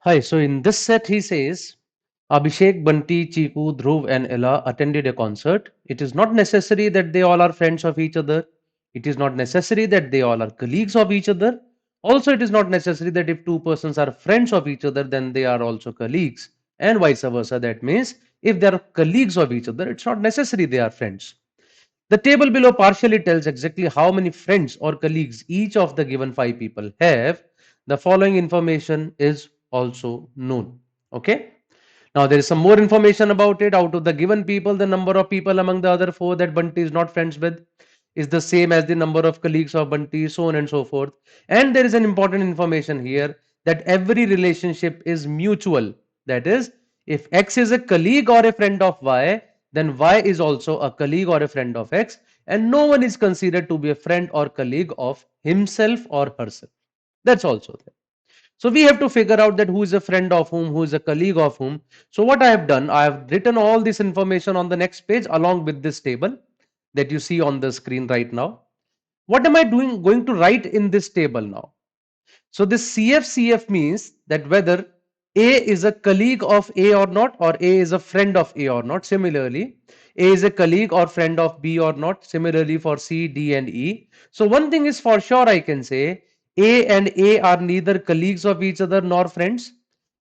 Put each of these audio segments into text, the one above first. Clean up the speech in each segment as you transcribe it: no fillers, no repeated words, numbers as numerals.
Hi, so in this set he says Abhishek, Bunty, Chiku, Dhruv and Ella attended a concert. It is not necessary that they all are friends of each other. It is not necessary that they all are colleagues of each other. Also, it is not necessary that if two persons are friends of each other, then they are also colleagues, and vice versa. That means if they are colleagues of each other, it's not necessary they are friends. The table below partially tells exactly how many friends or colleagues each of the given five people have. The following information is also known. Okay. Now there is some more information about it. Out of the given people, the number of people among the other four that Bunty is not friends with is the same as the number of colleagues of Bunty, so on and so forth. And there is an important information here that every relationship is mutual. That is, if X is a colleague or a friend of Y, then Y is also a colleague or a friend of X, and no one is considered to be a friend or colleague of himself or herself. That's also there. So we have to figure out that who is a friend of whom, who is a colleague of whom. So what I have done, I have written all this information on the next page along with this table that you see on the screen right now. What am I going to write in this table now? So this CF means that whether A is a colleague of A or not, or A is a friend of A or not. Similarly, A is a colleague or friend of B or not. Similarly for C, D and E. So one thing is for sure I can say A and A are neither colleagues of each other nor friends.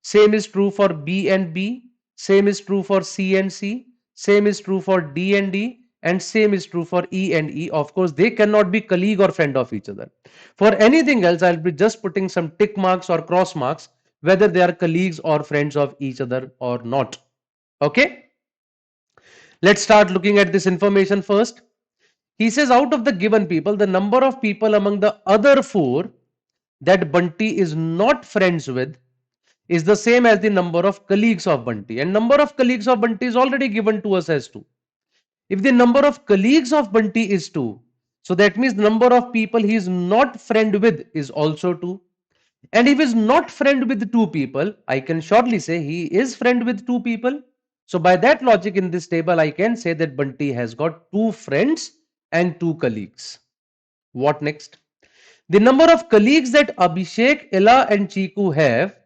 Same is true for B and B. Same is true for C and C. Same is true for D and D. And same is true for E and E. Of course, they cannot be colleague or friend of each other. For anything else, I'll be just putting some tick marks or cross marks, whether they are colleagues or friends of each other or not. Okay, let's start looking at this information first. He says out of the given people, the number of people among the other four that Bunty is not friends with is the same as the number of colleagues of Bunty. And number of colleagues of Bunty is already given to us as 2. If the number of colleagues of Bunty is 2, so that means the number of people he is not friend with is also 2. And if he is not friend with two people, I can surely say he is friend with two people. So by that logic in this table, I can say that Bunty has got two friends and two colleagues. What next? The number of colleagues that Abhishek, Ella and Chiku have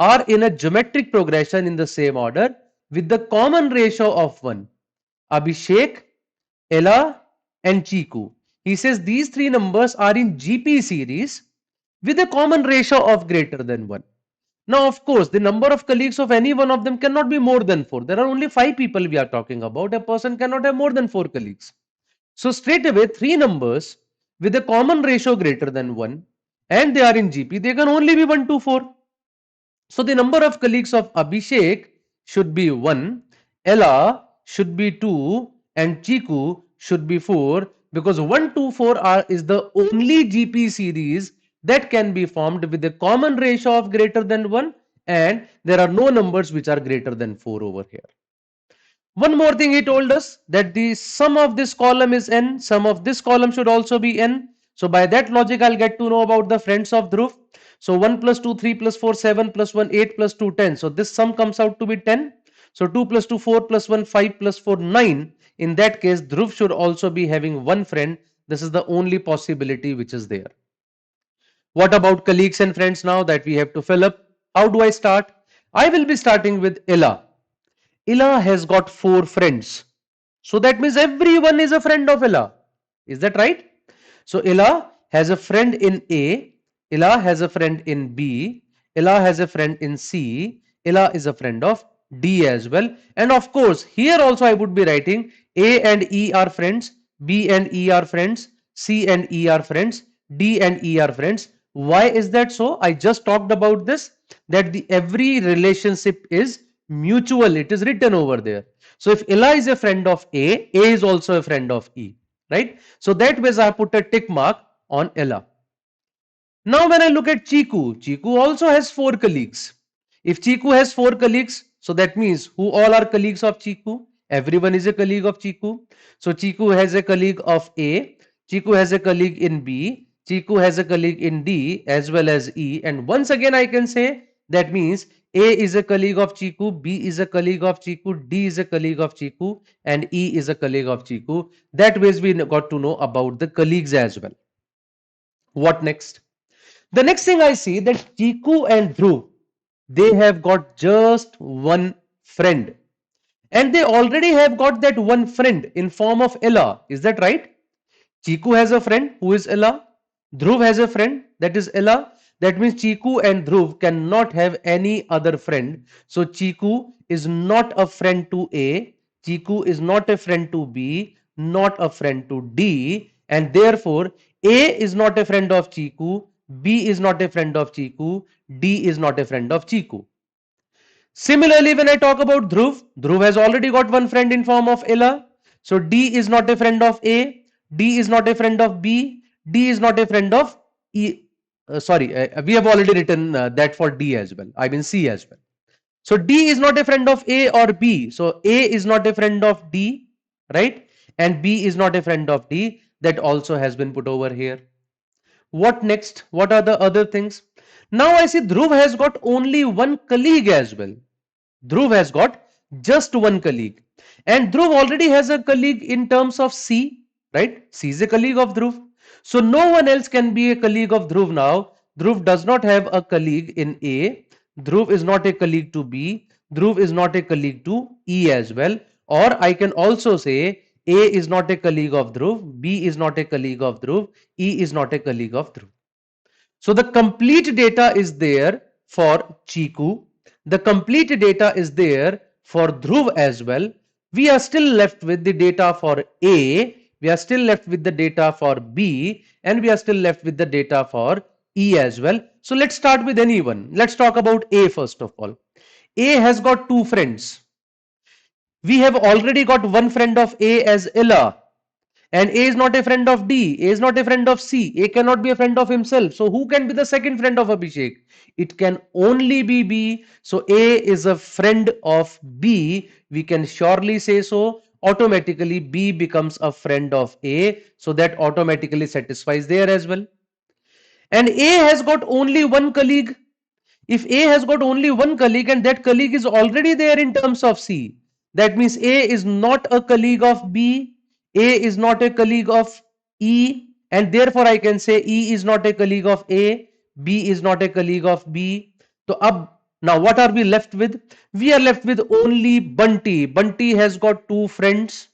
are in a geometric progression in the same order with the common ratio of 1. Abhishek, Ella and Chiku. He says these three numbers are in GP series with a common ratio of greater than 1. Now, of course, the number of colleagues of any one of them cannot be more than 4. There are only 5 people we are talking about. A person cannot have more than 4 colleagues. So, straight away, 3 numbers with a common ratio greater than 1 and they are in GP, they can only be 1 to 4. So, the number of colleagues of Abhishek should be 1, Ella should be 2, and Chiku should be 4 because 1, 2, 4 is the only GP series that can be formed with a common ratio of greater than 1 and there are no numbers which are greater than 4 over here. One more thing he told us that the sum of this column is n, sum of this column should also be n. So by that logic, I'll get to know about the friends of Dhruv. So 1 plus 2, 3 plus 4, 7 plus 1, 8 plus 2, 10. So this sum comes out to be 10. So 2 plus 2, 4 plus 1, 5 plus 4, 9. In that case, Dhruv should also be having one friend. This is the only possibility which is there. What about colleagues and friends now that we have to fill up? How do I start? I will be starting with Ella. Ella has got 4 friends. So that means everyone is a friend of Ella. Is that right? So Ella has a friend in A, Ella has a friend in B, Ella has a friend in C, Ella is a friend of D as well. And of course, here also I would be writing A and E are friends, B and E are friends, C and E are friends, D and E are friends. Why is that so? I just talked about this, that the every relationship is mutual. It is written over there. So if Ella is a friend of A is also a friend of E, right? So that way I put a tick mark on Ella. Now when I look at Chiku, Chiku also has 4 colleagues. If Chiku has 4 colleagues, so that means who all are colleagues of Chiku? Everyone is a colleague of Chiku. So Chiku has a colleague of A, Chiku has a colleague in B, Chiku has a colleague in D as well as E. And once again I can say that means A is a colleague of Chiku, B is a colleague of Chiku, D is a colleague of Chiku and E is a colleague of Chiku. That ways we got to know about the colleagues as well. What next? The next thing I see that Chiku and Dhruv, They have got just one friend. And they already have got that one friend in form of Ella. Is that right? Chiku has a friend who is Ella. Dhruv has a friend that is Ella. That means Chiku and Dhruv cannot have any other friend. So Chiku is not a friend to A. Chiku is not a friend to B. Not a friend to D. And therefore, A is not a friend of Chiku. B is not a friend of Chiku. D is not a friend of Chiku. Similarly, when I talk about Dhruv, Dhruv has already got one friend in form of Ella. So D is not a friend of A, D is not a friend of B, D is not a friend of E. We have already written that for D as well. I mean C as well. So D is not a friend of A or B. So A is not a friend of D, right? And B is not a friend of D. That also has been put over here. What next? What are the other things? Now I see Dhruv has got only one colleague as well. Dhruv has got just one colleague. And Dhruv already has a colleague in terms of C, right? C is a colleague of Dhruv. So no one else can be a colleague of Dhruv now. Dhruv does not have a colleague in A. Dhruv is not a colleague to B. Dhruv is not a colleague to E as well. Or I can also say A is not a colleague of Dhruv, B is not a colleague of Dhruv, E is not a colleague of Dhruv. So the complete data is there for Chiku. The complete data is there for Dhruv as well. We are still left with the data for A. We are still left with the data for B. And we are still left with the data for E as well. So let's start with anyone. Let's talk about A first of all. A has got two friends. We have already got one friend of A as Ella. And A is not a friend of D. A is not a friend of C. A cannot be a friend of himself. So who can be the second friend of Abhishek? It can only be B. So A is a friend of B. We can surely say so. Automatically B becomes a friend of A. So that automatically satisfies there as well. And A has got only one colleague. If A has got only one colleague and that colleague is already there in terms of C, that means A is not a colleague of B, A is not a colleague of E, and therefore I can say E is not a colleague of A, B is not a colleague of B. So now what are we left with? We are left with only Bunty. Bunty has got two friends.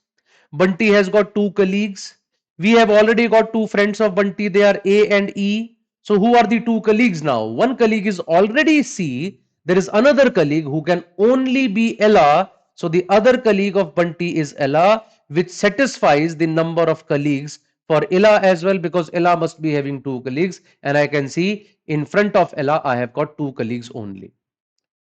Bunty has got two colleagues. We have already got two friends of Bunty. They are A and E. So who are the two colleagues now? One colleague is already C. There is another colleague who can only be Ella. So the other colleague of Bunty is Ella, which satisfies the number of colleagues for Ella as well, because Ella must be having two colleagues. And I can see in front of Ella, I have got two colleagues only.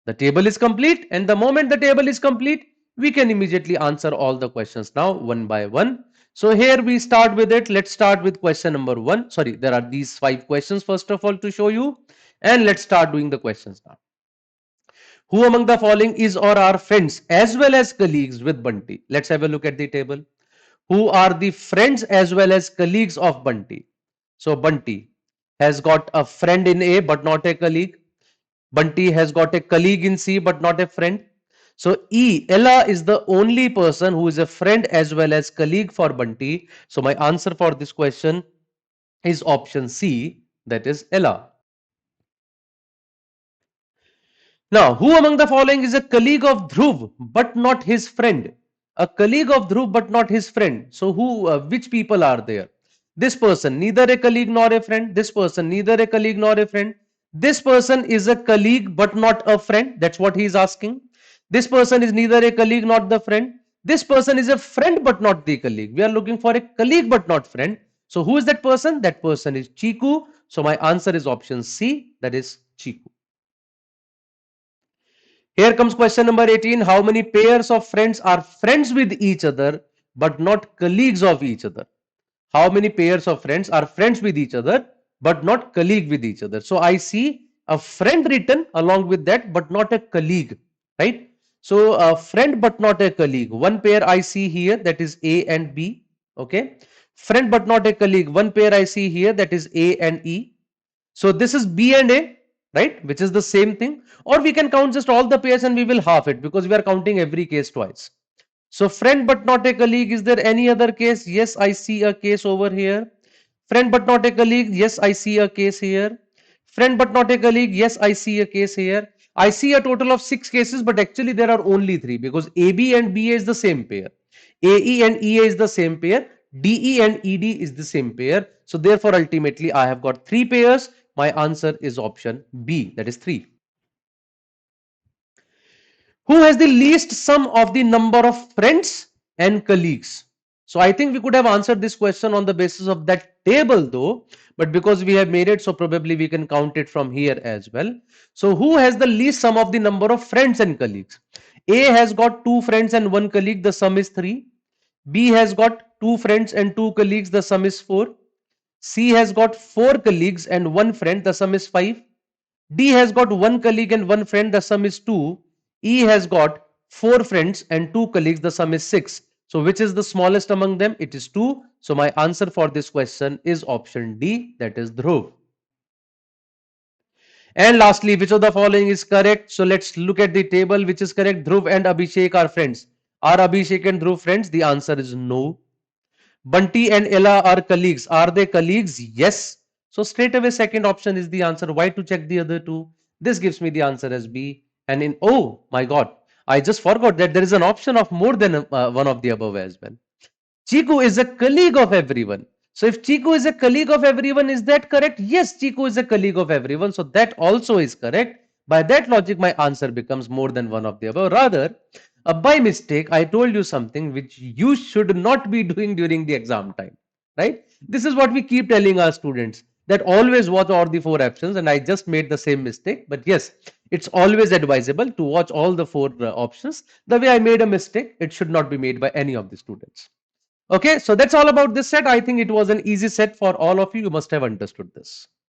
The table is complete, and the moment the table is complete, we can immediately answer all the questions now one by one. So here we start with it. Let's start with question number 1. Sorry, there are these 5 questions first of all to show you, and let's start doing the questions now. Who among the following is or are friends as well as colleagues with Bunty? Let's have a look at the table. Who are the friends as well as colleagues of Bunty? So Bunty has got a friend in A but not a colleague. Bunty has got a colleague in C but not a friend. So Ella is the only person who is a friend as well as colleague for Bunty. So my answer for this question is option C, that is Ella. Now, who among the following is a colleague of Dhruv but not his friend? A colleague of Dhruv but not his friend. So which people are there? This person, neither a colleague nor a friend. This person, neither a colleague nor a friend. This person is a colleague but not a friend. That's what he is asking. This person is neither a colleague nor the friend. This person is a friend but not the colleague. We are looking for a colleague but not friend. So who is that person? That person is Chiku. So my answer is option C, that is Chiku. Here comes question number 18. How many pairs of friends are friends with each other but not colleagues of each other? How many pairs of friends are friends with each other but not colleague with each other? So I see a friend written along with that but not a colleague, right? So a friend but not a colleague. One pair I see here, that is A and B. Okay. Friend but not a colleague. One pair I see here, that is A and E. So this is B and A, right, which is the same thing. Or we can count just all the pairs and we will half it, because we are counting every case twice. So friend but not a colleague. Is there any other case? Yes, I see a case over here. Friend but not a colleague. Yes, I see a case here. Friend but not a colleague. Yes, I see a case here. I see a total of 6 cases, but actually there are only 3 because AB and BA is the same pair. AE and EA is the same pair. DE and ED is the same pair. So therefore, ultimately, I have got 3 pairs. My answer is option B, that is 3. Who has the least sum of the number of friends and colleagues? So I think we could have answered this question on the basis of that table though, but because we have made it, so probably we can count it from here as well. So who has the least sum of the number of friends and colleagues? A has got 2 friends and 1 colleague, the sum is 3. B has got 2 friends and 2 colleagues, the sum is 4. C has got 4 colleagues and 1 friend, the sum is 5. D has got 1 colleague and 1 friend, the sum is 2. E has got 4 friends and 2 colleagues, the sum is 6. So which is the smallest among them? It is 2. So my answer for this question is option D, that is Dhruv. And lastly, which of the following is correct? So let's look at the table which is correct. Dhruv and Abhishek are friends. Are Abhishek and Dhruv friends? The answer is no. Bunty and Ella are colleagues. Are they colleagues? Yes. So straight away second option is the answer. Why to check the other two? This gives me the answer as B. And in, oh my god, I just forgot that there is an option of more than one of the above as well. Chiku is a colleague of everyone. So if Chiku is a colleague of everyone, is that correct? Yes, Chiku is a colleague of everyone. So that also is correct. By that logic, my answer becomes more than one of the above. Rather, by mistake, I told you something which you should not be doing during the exam time. Right? This is what we keep telling our students, that always watch all the 4 options. And I just made the same mistake. But yes, it's always advisable to watch all the 4 options. The way I made a mistake, it should not be made by any of the students. Okay, so that's all about this set. I think it was an easy set for all of you. You must have understood this.